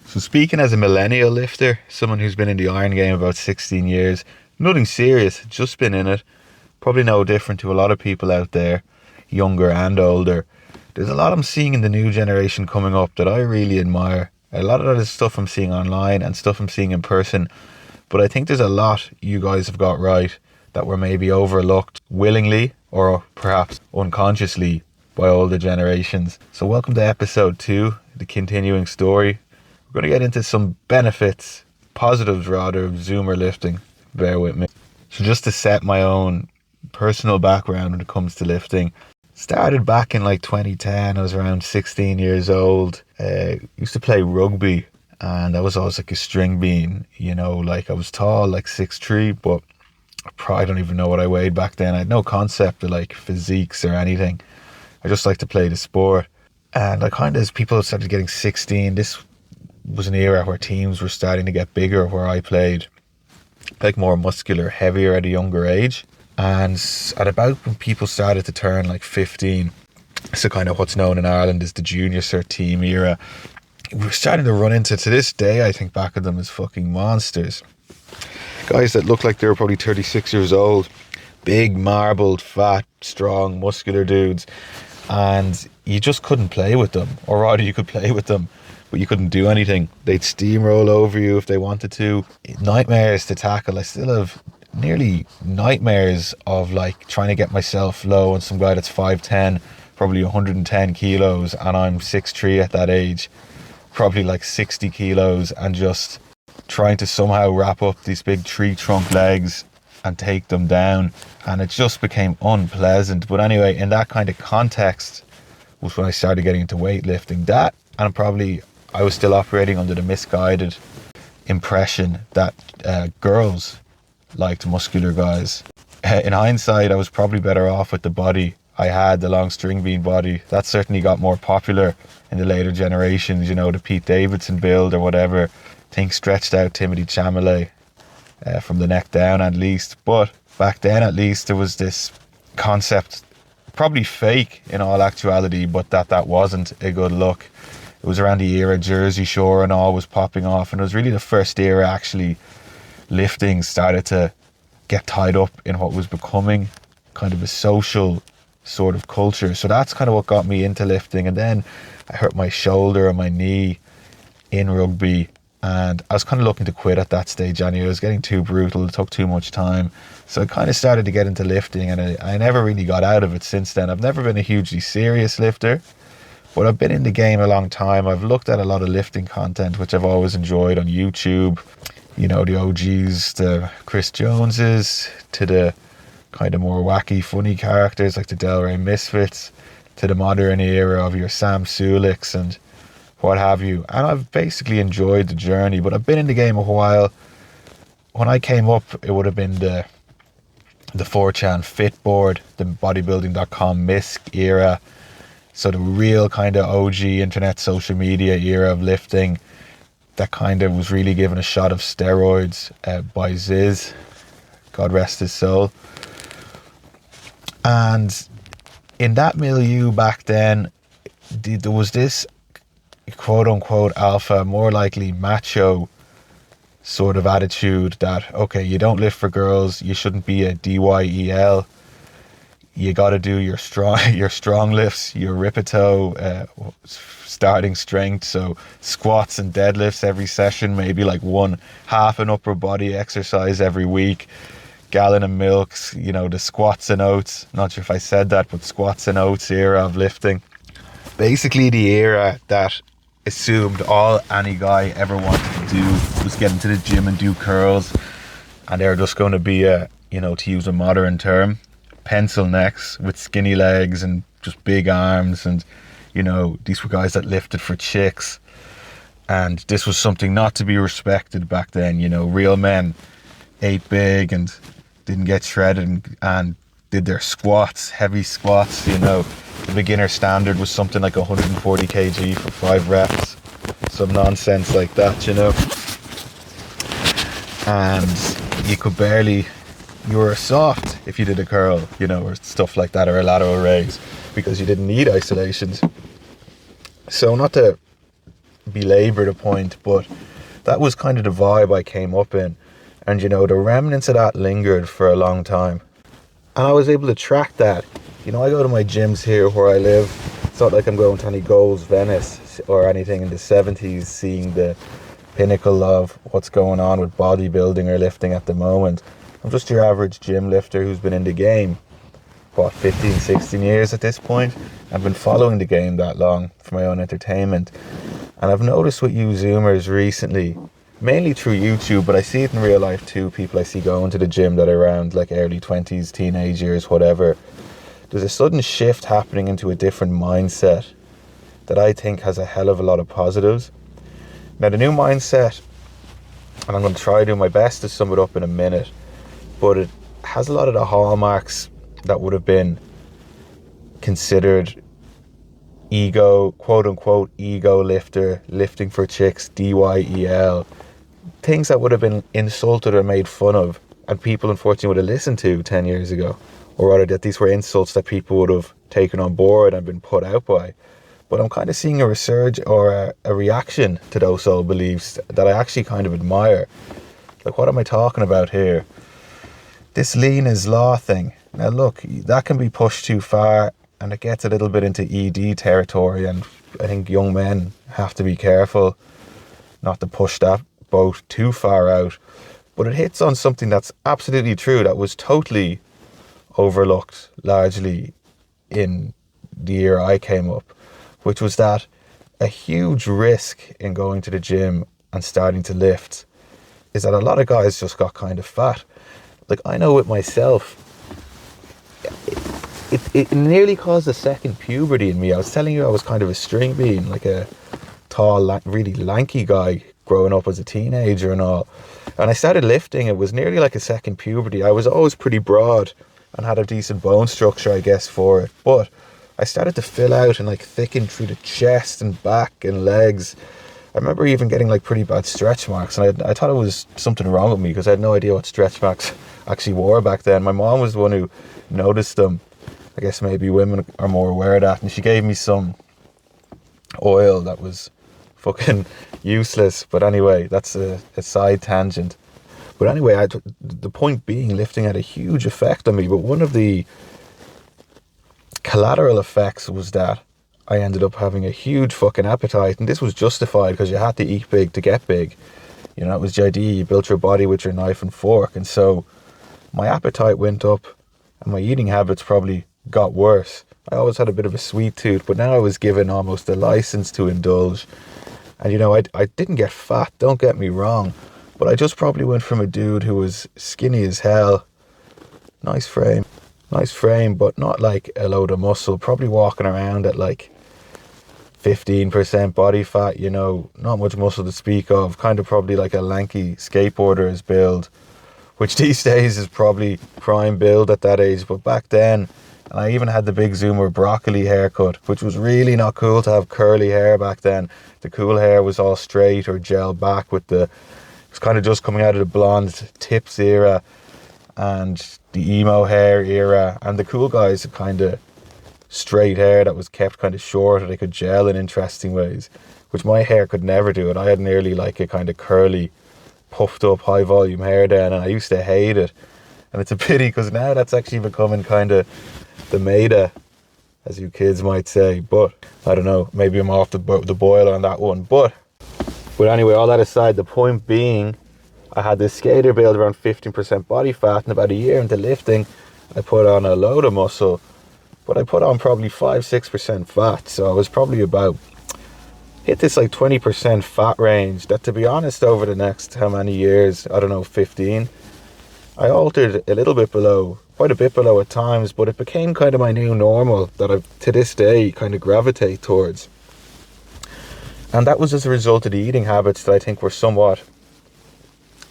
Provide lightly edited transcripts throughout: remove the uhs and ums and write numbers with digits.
So speaking as a millennial lifter, someone who's been in the iron game about 16 years, nothing serious, just been in it, probably no different to a lot of people out there, younger and older. There's a lot I'm seeing in the new generation coming up that I really admire. A lot of that is stuff I'm seeing online and stuff I'm seeing in person. But I think there's a lot you guys have got right that were maybe overlooked willingly or perhaps unconsciously by older generations. So welcome to episode 2, the continuing story. We're going to get into some benefits, positives rather, of Zoomer lifting. Bear with me. So just to set my own personal background when it comes to lifting, started back in like 2010. I was around 16 years old. Used to play rugby and I was always like a string bean, like I was tall, like 6'3", but I probably don't even know what I weighed back then. I had no concept of like physiques or anything. I just like to play the sport. And I kind of, as people started getting 16, this was an era where teams were starting to get bigger, where I played like more muscular, heavier at a younger age. And at about when people started to turn like 15, so kind of what's known in Ireland as the junior cert team era, we're starting to run into, to this day, I think back at them as fucking monsters. Guys that look like they were probably 36 years old, big, marbled, fat, strong, muscular dudes. And you just couldn't play with them, or rather you could play with them, but you couldn't do anything. They'd steamroll over you if they wanted to. Nightmares to tackle. I still have nearly nightmares of like trying to get myself low on some guy that's 5'10", probably 110 kilos, and I'm 6'3" at that age, probably like 60 kilos, and just trying to somehow wrap up these big tree trunk legs and take them down. And it just became unpleasant. But anyway, in that kind of context was when I started getting into weightlifting. That, and I was still operating under the misguided impression that girls liked muscular guys. In hindsight, I was probably better off with the body I had, the long string bean body. That certainly got more popular in the later generations, the Pete Davidson build or whatever. Think stretched out Timothy Chalamet from the neck down at least. But back then at least there was this concept, probably fake in all actuality, but that wasn't a good look. It was around the era Jersey Shore and all was popping off, and it was really the first era actually lifting started to get tied up in what was becoming kind of a social sort of culture. So that's kind of what got me into lifting. And then I hurt my shoulder and my knee in rugby, and I was kind of looking to quit at that stage anyway. It was getting too brutal, it took too much time. So I kind of started to get into lifting, and I never really got out of it since then. I've never been a hugely serious lifter, but I've been in the game a long time. I've looked at a lot of lifting content, which I've always enjoyed on YouTube. The OGs, the Chris Joneses, to the kind of more wacky, funny characters like the Delray Misfits, to the modern era of your Sam Suliks and what have you. And I've basically enjoyed the journey, but I've been in the game a while. When I came up, it would have been the 4chan Fitboard, the bodybuilding.com MISC era. So the real kind of OG internet social media era of lifting that kind of was really given a shot of steroids by Ziz, God rest his soul. And in that milieu back then, there was this quote unquote alpha, more likely macho sort of attitude that, okay, you don't lift for girls, you shouldn't be a DYEL. You got to do your strong lifts, your Ripito starting strength. So squats and deadlifts every session, maybe like one half an upper body exercise every week. Gallon of milks, the squats and oats. Not sure if I said that, but squats and oats era of lifting. Basically the era that assumed all any guy ever wanted to do was get into the gym and do curls. And they're just going to be to use a modern term, pencil necks with skinny legs and just big arms. And these were guys that lifted for chicks, and this was something not to be respected back then. Real men ate big and didn't get shredded and did their squats, heavy squats. The beginner standard was something like 140 kg for 5 reps, some nonsense like that. And you could barely, you were soft if you did a curl, or stuff like that, or a lateral raise, because you didn't need isolations. So not to belabor the point, but that was kind of the vibe I came up in. And you know, the remnants of that lingered for a long time. And I was able to track that. You know, I go to my gyms here where I live. It's not like I'm going to any Gold's Venice or anything in the 70s, seeing the pinnacle of what's going on with bodybuilding or lifting at the moment. I'm just your average gym lifter who's been in the game, 15, 16 years at this point. I've been following the game that long for my own entertainment. And I've noticed with you Zoomers recently, mainly through YouTube, but I see it in real life too, people I see going to the gym that are around like early 20s, teenage years, whatever. There's a sudden shift happening into a different mindset that I think has a hell of a lot of positives. Now the new mindset, and I'm going to try to do my best to sum it up in a minute, but it has a lot of the hallmarks that would have been considered ego, quote unquote ego lifter, lifting for chicks, DYEL, things that would have been insulted or made fun of, and people unfortunately would have listened to 10 years ago, or rather that these were insults that people would have taken on board and been put out by. But I'm kind of seeing a resurge or a reaction to those old beliefs that I actually kind of admire. Like, what am I talking about here? This lean is law thing. Now look, that can be pushed too far and it gets a little bit into ED territory, and I think young men have to be careful not to push that boat too far out. But it hits on something that's absolutely true, that was totally overlooked largely in the year I came up, which was that a huge risk in going to the gym and starting to lift is that a lot of guys just got kind of fat. Like, I know with myself, it nearly caused a second puberty in me. I was telling you I was kind of a string bean, like a tall, really lanky guy growing up as a teenager and all. And I started lifting, it was nearly like a second puberty. I was always pretty broad and had a decent bone structure, I guess, for it. But I started to fill out and like thicken through the chest and back and legs. I remember even getting like pretty bad stretch marks, and I thought it was something wrong with me because I had no idea what stretch marks actually were back then. My mom was the one who noticed them. I guess maybe women are more aware of that, and she gave me some oil that was fucking useless. But anyway, that's a side tangent. But anyway, the point being, lifting had a huge effect on me, but one of the collateral effects was that I ended up having a huge fucking appetite, and this was justified because you had to eat big to get big. You know, it was the idea, you built your body with your knife and fork, and so my appetite went up and my eating habits probably got worse. I always had a bit of a sweet tooth, but now I was given almost a license to indulge. And you know, I didn't get fat, don't get me wrong, but I just probably went from a dude who was skinny as hell, nice frame, but not like a load of muscle, probably walking around at like 15% body fat, you know, not much muscle to speak of, kind of probably like a lanky skateboarder's build, which these days is probably prime build at that age. But back then, and I even had the big Zoomer broccoli haircut, which was really not cool to have curly hair back then. The cool hair was all straight or gel back with it was kind of just coming out of the blonde tips era and the emo hair era, and the cool guys had kind of straight hair that was kept kind of short, or they could gel in interesting ways, which my hair could never do it. I had nearly like a kind of curly, puffed up, high volume hair then, and I used to hate it. And it's a pity because now that's actually becoming kind of the meta, as you kids might say. But I don't know, maybe I'm off the boil on that one. But anyway, all that aside, the point being, I had this skater build around 15% body fat, and about a year into lifting, I put on a load of muscle, but I put on probably 5-6% fat. So I was probably about, hit this like 20% fat range that, to be honest, over the next how many years, I don't know, 15, I altered a little bit below, quite a bit below at times, but it became kind of my new normal that I, to this day, kind of gravitate towards. And that was as a result of the eating habits that I think were somewhat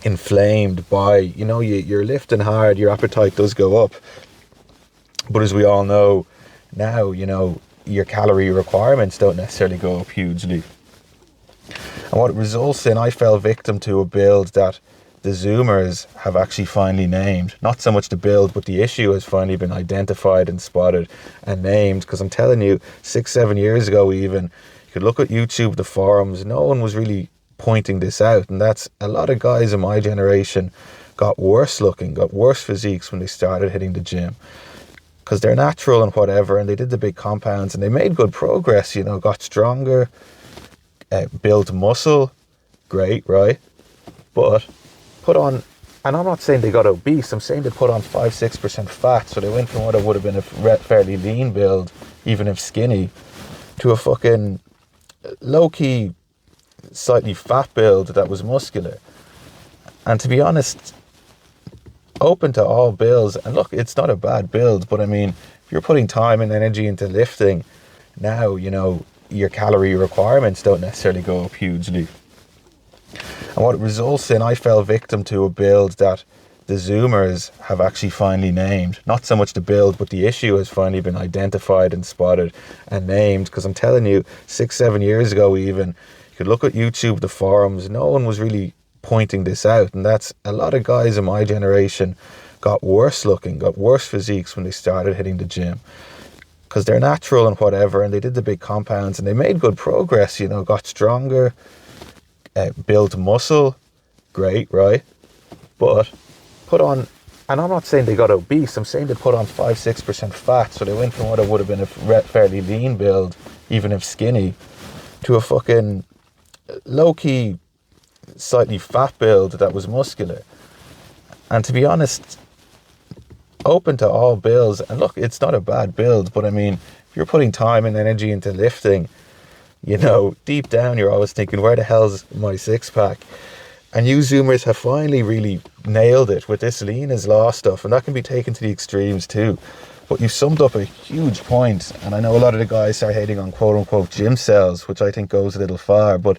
inflamed by, you know, you're lifting hard, your appetite does go up. But as we all know now, you know, your calorie requirements don't necessarily go up hugely. And what it results in, I fell victim to a build that the Zoomers have actually finally named. Not so much the build, but the issue has finally been identified and spotted and named. Because I'm telling you, 6-7 years ago even, You could look at YouTube, the forums, no one was really pointing this out. And that's a lot of guys in my generation got worse looking, got worse physiques when they started hitting the gym. Because they're natural and whatever, and they did the big compounds and they made good progress, you know, got stronger, built muscle, great, right? But put on, and I'm not saying they got obese, I'm saying they put on 5-6% fat, so they went from what it would have been a fairly lean build, even if skinny, to a fucking low-key, slightly fat build that was muscular. And to be honest, open to all builds, and look, it's not a bad build, but I mean, if you're putting time and energy into lifting, now, you know, your calorie requirements don't necessarily go up hugely. And what it results in, I fell victim to a build that the Zoomers have actually finally named. Not so much the build, but the issue has finally been identified and spotted and named. Because I'm telling you, 6-7 years ago even, you could look at YouTube, the forums, no one was really pointing this out. And that's a lot of guys in my generation got worse looking, got worse physiques when they started hitting the gym. Because they're natural and whatever, and they did the big compounds and they made good progress, you know, got stronger, built muscle, great, right? But put on, and I'm not saying they got obese, I'm saying they put on 5-6% fat, so they went from what it would have been a fairly lean build, even if skinny, to a fucking low-key, slightly fat build that was muscular. And to be honest, open to all builds, and look, it's not a bad build, but I mean, if you're putting time and energy into lifting, you know, deep down you're always thinking, where the hell's my six-pack? And you Zoomers have finally really nailed it with this lean is law stuff, and that can be taken to the extremes too. But you summed up a huge point, and I know a lot of the guys are hating on quote-unquote gym cells, which I think goes a little far, but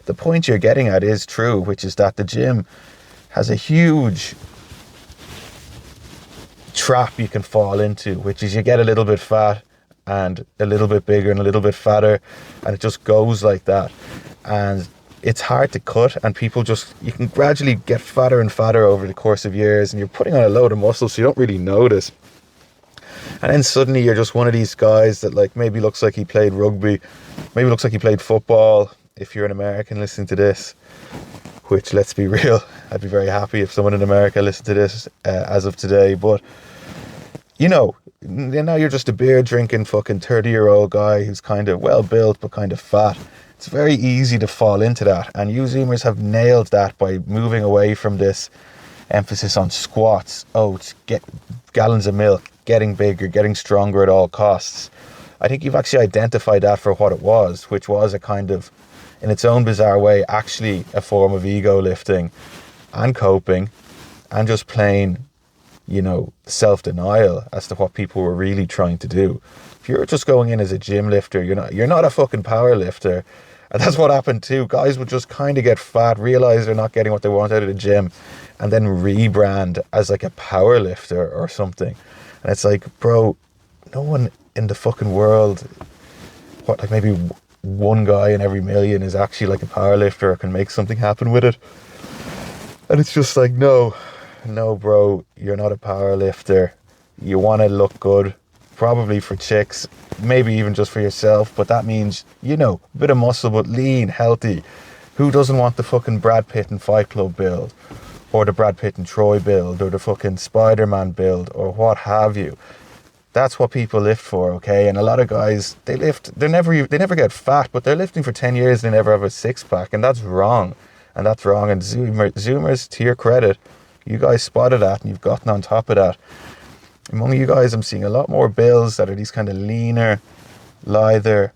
the point you're getting at is true, which is that the gym has a huge trap you can fall into, which is you get a little bit fat and a little bit bigger and a little bit fatter, and it just goes like that. And it's hard to cut, and people just, you can gradually get fatter and fatter over the course of years, and you're putting on a load of muscle so you don't really notice. And then suddenly you're just one of these guys that like maybe looks like he played rugby, maybe looks like he played football, if you're an American listening to this, which, let's be real, I'd be very happy if someone in America listened to this as of today. But you know, now you're just a beer drinking fucking 30-year-old guy who's kind of well built but kind of fat. It's very easy to fall into that, and you Zoomers have nailed that by moving away from this emphasis on squats, oats, get gallons of milk, getting bigger, getting stronger at all costs. I think you've actually identified that for what it was, which was a kind of, in its own bizarre way, actually a form of ego lifting and coping and just plain, you know, self-denial as to what people were really trying to do. If you're just going in as a gym lifter, you're not a fucking power lifter. And that's what happened too. Guys would just kind of get fat, realize they're not getting what they want out of the gym, and then rebrand as like a power lifter or something. And it's like, bro, no one in the fucking world, what, like maybe one guy in every million is actually like a power lifter or can make something happen with it. And it's just like, no, bro, you're not a power lifter. You want to look good, probably for chicks, maybe even just for yourself, but that means, you know, a bit of muscle, but lean, healthy. Who doesn't want the fucking Brad Pitt and Fight Club build, or the Brad Pitt and Troy build, or the fucking Spider-Man build, or what have you? That's what people lift for, okay? And a lot of guys, they never get fat, but they're lifting for 10 years and they never have a six-pack, and that's wrong. And Zoomers, to your credit, you guys spotted that and you've gotten on top of that. Among you guys, I'm seeing a lot more builds that are these kind of leaner, lither,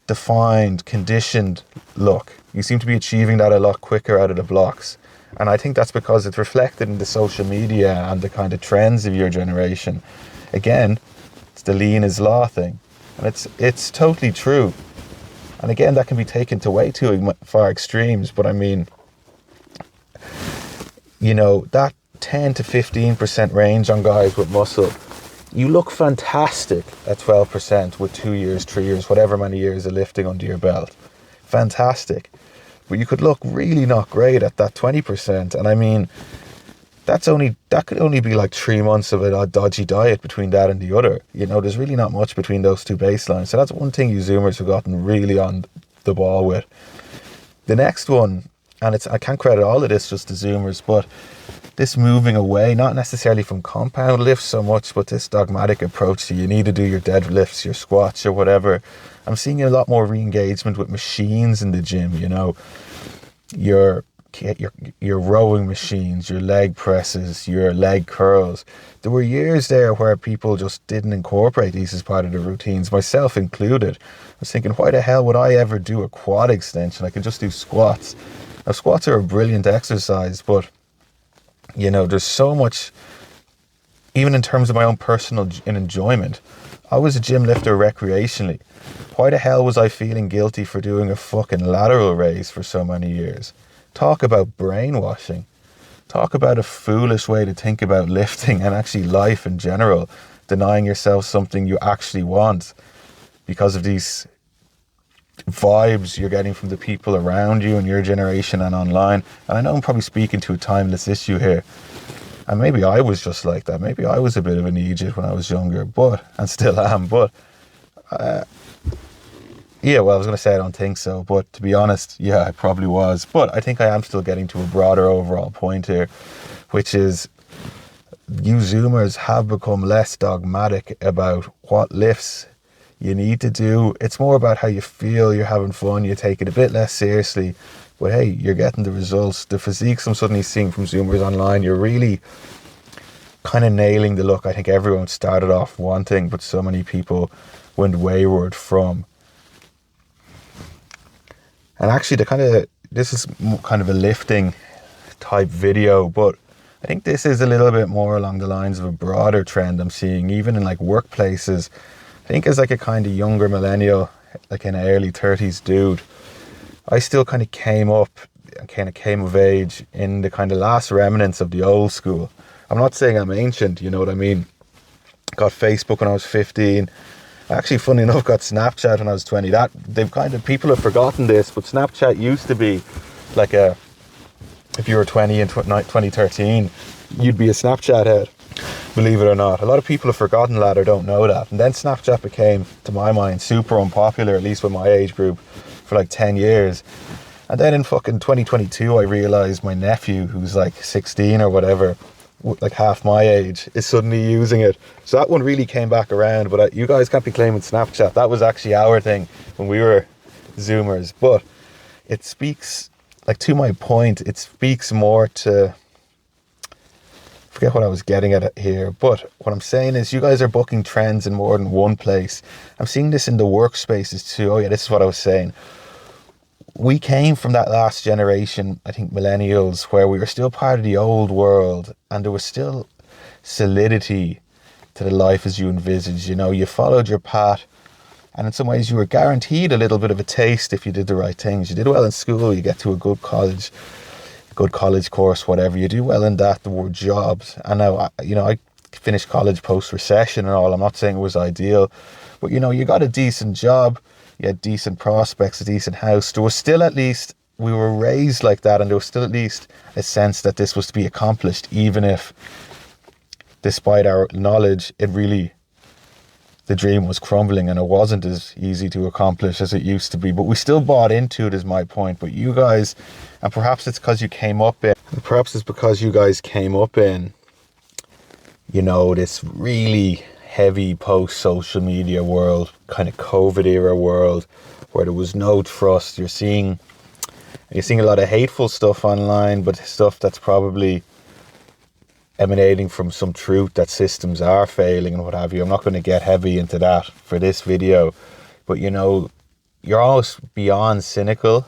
defined, conditioned look. You seem to be achieving that a lot quicker out of the blocks. And I think that's because it's reflected in the social media and the kind of trends of your generation. Again, it's the lean is law thing. And it's totally true. And again, that can be taken to way too far extremes. But I mean, you know, that 10 to 15% range on guys with muscle, you look fantastic at 12% with 2 years, 3 years, whatever many years of lifting under your belt. Fantastic. But you could look really not great at that 20%. And I mean, that could only be like 3 months of a dodgy diet between that and the other. There's really not much between those two baselines. So that's one thing you Zoomers have gotten really on the ball with. The next one, and I can't credit all of this just to Zoomers, but this moving away, not necessarily from compound lifts so much, but this dogmatic approach to you need to do your deadlifts, your squats, or whatever. I'm seeing a lot more re-engagement with machines in the gym. Your rowing machines, your leg presses, your leg curls. There were years there where people just didn't incorporate these as part of their routines, myself included. I was thinking, why the hell would I ever do a quad extension? I could just do squats. Now, squats are a brilliant exercise, but there's so much, even in terms of my own personal enjoyment. I was a gym lifter recreationally. Why the hell was I feeling guilty for doing a fucking lateral raise for so many years? Talk about brainwashing. Talk about a foolish way to think about lifting and actually life in general. Denying yourself something you actually want because of these vibes you're getting from the people around you and your generation and online. And I know I'm probably speaking to a timeless issue here. And maybe I was just like that. Maybe I was a bit of an idiot when I was younger, and still am. But yeah, well, I was going to say I don't think so, but to be honest, yeah, I probably was. But I think I am still getting to a broader overall point here, which is you Zoomers have become less dogmatic about what lifts you need to do. It's more about how you feel, you're having fun, you take it a bit less seriously. But hey, you're getting the results. The physiques I'm suddenly seeing from Zoomers online, you're really kind of nailing the look I think everyone started off wanting, but so many people went wayward from. And actually, this is kind of a lifting type video, but I think this is a little bit more along the lines of a broader trend I'm seeing, even in like workplaces. I think as like a kind of younger millennial, like an early 30s dude, I still kind of came of age in the kind of last remnants of the old school. I'm not saying I'm ancient, you know what I mean? Got Facebook when I was 15. Actually, funny enough, got Snapchat when I was 20. People have forgotten this, but Snapchat used to be like if you were 20 in 2013, you'd be a Snapchat head, believe it or not. A lot of people have forgotten that or don't know that. And then Snapchat became, to my mind, super unpopular, at least with my age group, for like 10 years. And then in fucking 2022, I realized my nephew, who's like 16 or whatever, like half my age, is suddenly using it. So that one really came back around. But you guys can't be claiming Snapchat. That was actually our thing when we were Zoomers. But it speaks, like, to my point, it speaks more to, I forget what I was getting at here, but what I'm saying is you guys are booking trends in more than one place. I'm seeing this in the workspaces too. Oh yeah, this is what I was saying. We came from that last generation, I think millennials, where we were still part of the old world and there was still solidity to the life as you envisaged. You followed your path, and in some ways you were guaranteed a little bit of a taste if you did the right things. You did well in school, you get to a good college course, whatever. You do well in that, there were jobs. And now, I finished college post-recession and all. I'm not saying it was ideal, but you got a decent job, you had decent prospects, a decent house. There was still, at least, we were raised like that, and there was still at least a sense that this was to be accomplished, even if, despite our knowledge, the dream was crumbling and it wasn't as easy to accomplish as it used to be. But we still bought into it, is my point. But you guys, and perhaps it's because you came up in, this really heavy post-social media world, kind of COVID era world, where there was no trust. You're seeing a lot of hateful stuff online, but stuff that's probably emanating from some truth that systems are failing and what have you. I'm not going to get heavy into that for this video, but you're always beyond cynical.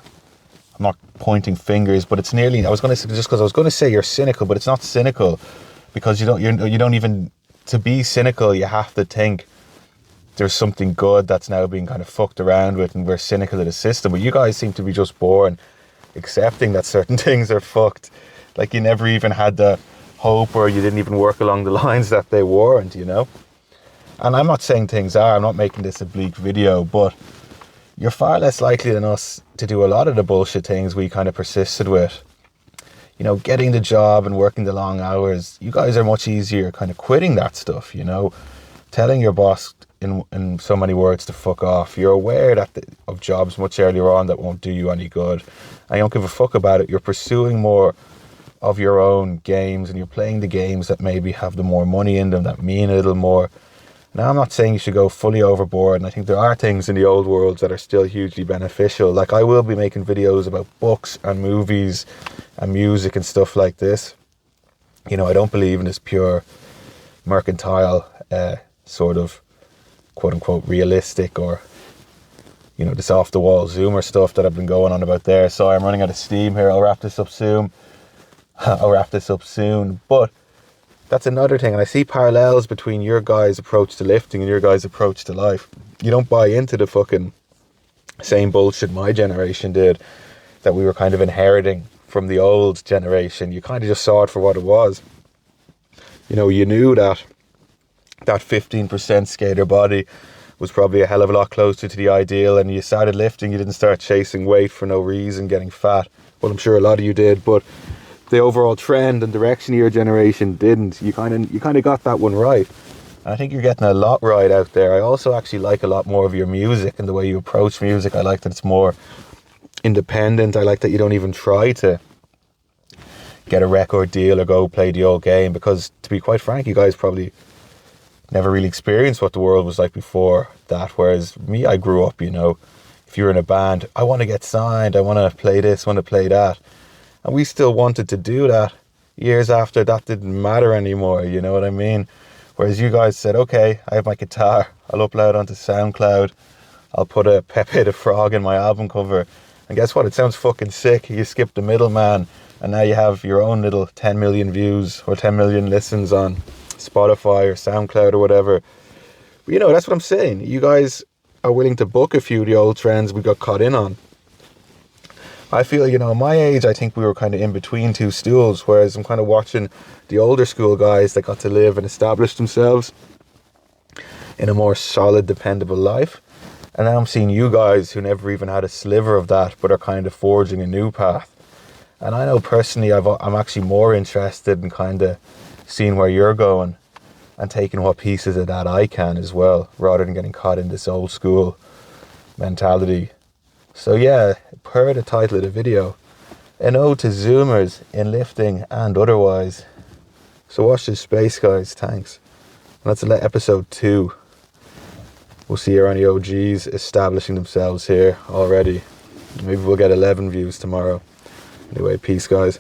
I'm not pointing fingers, but it's nearly, I was going to say you're cynical, but it's not cynical, because you don't even, to be cynical, you have to think there's something good that's now being kind of fucked around with, and we're cynical of the system. But you guys seem to be just born accepting that certain things are fucked. Like you never even had the hope, or you didn't even work along the lines that they weren't, And I'm not saying things are, I'm not making this a bleak video, but you're far less likely than us to do a lot of the bullshit things we kind of persisted with. getting the job and working the long hours. You guys are much easier kind of quitting that stuff, telling your boss in so many words to fuck off. You're aware of jobs much earlier on that won't do you any good, and you don't give a fuck about it. You're pursuing more of your own games, and you're playing the games that maybe have the more money in them, that mean a little more. Now, I'm not saying you should go fully overboard, and I think there are things in the old worlds that are still hugely beneficial. Like, I will be making videos about books and movies and music and stuff like this. I don't believe in this pure mercantile sort of quote-unquote realistic or this off-the-wall Zoomer stuff that I've been going on about there. So I'm running out of steam here. I'll wrap this up soon. But that's another thing, and I see parallels between your guys' approach to lifting and your guys' approach to life. You don't buy into the fucking same bullshit my generation did, that we were kind of inheriting from the old generation. You kind of just saw it for what it was. You knew that 15% skater body was probably a hell of a lot closer to the ideal, and you started lifting. You didn't start chasing weight for no reason, getting fat. Well, I'm sure a lot of you did, but the overall trend and direction of your generation didn't. You kind of got that one right. And I think you're getting a lot right out there. I also actually like a lot more of your music and the way you approach music. I like that it's more independent. I like that you don't even try to get a record deal or go play the old game, because to be quite frank, you guys probably never really experienced what the world was like before that. Whereas me, I grew up, if you're in a band, I want to get signed, I want to play this, I want to play that. And we still wanted to do that years after that didn't matter anymore, you know what I mean? Whereas you guys said, okay, I have my guitar, I'll upload onto SoundCloud, I'll put a Pepe the Frog in my album cover, and guess what? It sounds fucking sick. You skip the middleman, and now you have your own little 10 million views or 10 million listens on Spotify or SoundCloud or whatever. But, that's what I'm saying. You guys are willing to book a few of the old trends we got caught in on. I feel, my age, I think we were kind of in between two stools, whereas I'm kind of watching the older school guys that got to live and establish themselves in a more solid, dependable life. And now I'm seeing you guys who never even had a sliver of that, but are kind of forging a new path. And I know personally, I'm actually more interested in kind of seeing where you're going and taking what pieces of that I can as well, rather than getting caught in this old school mentality. So yeah, per the title of the video, an ode to Zoomers in lifting and otherwise. So watch this space, guys. Thanks. And that's episode 2. We'll see here on the OGs establishing themselves here already. Maybe we'll get 11 views tomorrow. Anyway, peace, guys.